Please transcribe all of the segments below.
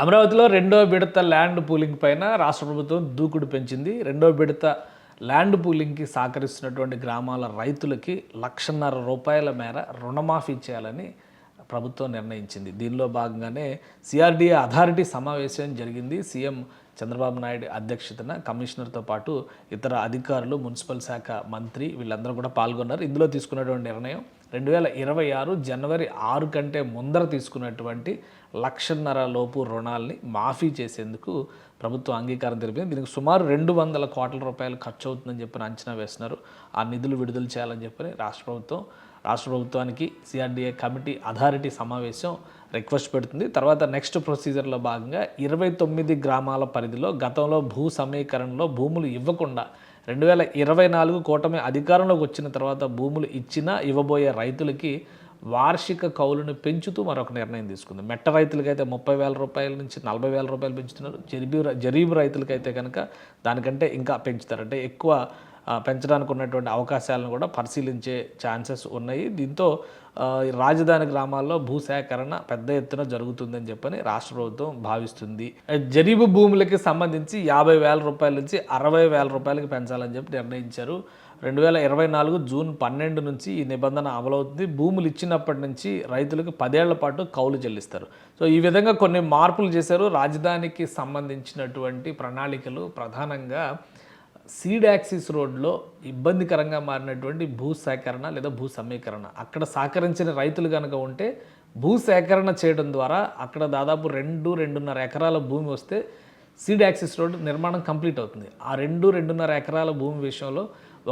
అమరావతిలో రెండో విడత ల్యాండ్ పూలింగ్ పైన రాష్ట్ర ప్రభుత్వం దూకుడు పెంచింది. రెండో విడత ల్యాండ్ పూలింగ్కి సహకరిస్తున్నటువంటి గ్రామాల రైతులకి రూ. 1,50,000 మేర రుణమాఫీ చేయాలని ప్రభుత్వం నిర్ణయించింది. దీనిలో భాగంగానే సిఆర్డీఏ అథారిటీ సమావేశం జరిగింది. సీఎం చంద్రబాబు నాయుడు అధ్యక్షతన కమిషనర్తో పాటు ఇతర అధికారులు, మున్సిపల్ శాఖ మంత్రి వీళ్ళందరూ కూడా పాల్గొన్నారు. ఇందులో తీసుకున్నటువంటి నిర్ణయం 2026 జనవరి 6 కంటే ముందర తీసుకున్నటువంటి 1,50,000 లోపు రుణాలని మాఫీ చేసేందుకు ప్రభుత్వం అంగీకారం తెలిపింది. దీనికి సుమారు 200 కోట్ల రూపాయలు ఖర్చు అవుతుందని చెప్పి అంచనా వేస్తున్నారు. ఆ నిధులు విడుదల చేయాలని చెప్పి రాష్ట్ర ప్రభుత్వానికి సిఆర్డీఏ కమిటీ అథారిటీ సమావేశం రిక్వెస్ట్ పెడుతుంది. తర్వాత నెక్స్ట్ ప్రొసీజర్లో భాగంగా 29 గ్రామాల పరిధిలో గతంలో భూ సమీకరణలో భూములు ఇవ్వకుండా 2024 కూటమి అధికారంలోకి వచ్చిన తర్వాత భూములు ఇచ్చినా ఇవ్వబోయే రైతులకి వార్షిక కౌలును పెంచుతూ మరొక నిర్ణయం తీసుకుంది. మెట్ట రైతులకైతే 30,000 రూపాయల నుంచి 40,000 రూపాయలు పెంచుతున్నారు. జరీబు రైతులకైతే కనుక దానికంటే ఇంకా పెంచుతారు. అంటే ఎక్కువ పెంచడానికి ఉన్నటువంటి అవకాశాలను కూడా పరిశీలించే ఛాన్సెస్ ఉన్నాయి. దీంతో రాజధాని గ్రామాల్లో భూసేకరణ పెద్ద ఎత్తున జరుగుతుందని చెప్పని రాష్ట్ర ప్రభుత్వం భావిస్తుంది. జరీబు భూములకి సంబంధించి 50,000 రూపాయల నుంచి 60,000 రూపాయలకి పెంచాలని చెప్పి నిర్ణయించారు. 2024 జూన్ 12 నుంచి ఈ నిబంధన అమలవుతుంది. భూములు ఇచ్చినప్పటి నుంచి రైతులకు 10 ఏళ్ల పాటు కౌలు చెల్లిస్తారు. సో ఈ విధంగా కొన్ని మార్పులు చేశారు. రాజధానికి సంబంధించినటువంటి ప్రణాళికలు ప్రధానంగా సీడ్ యాక్సిస్ రోడ్లో ఇబ్బందికరంగా మారినటువంటి భూ సేకరణ లేదా భూ సమీకరణ, అక్కడ సహకరించిన రైతులు కనుక ఉంటే భూ సేకరణ చేయడం ద్వారా అక్కడ దాదాపు 2-2.5 ఎకరాల భూమి వస్తే సీడ్ యాక్సిస్ రోడ్ నిర్మాణం కంప్లీట్ అవుతుంది. ఆ 2-2.5 ఎకరాల భూమి విషయంలో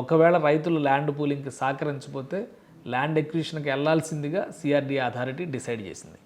ఒకవేళ రైతులు ల్యాండ్ పూలింగ్కి సహకరించకపోతే ల్యాండ్ ఎక్విజిషన్కి వెళ్లాల్సిందిగా సిఆర్డీఏ అథారిటీ డిసైడ్ చేసింది.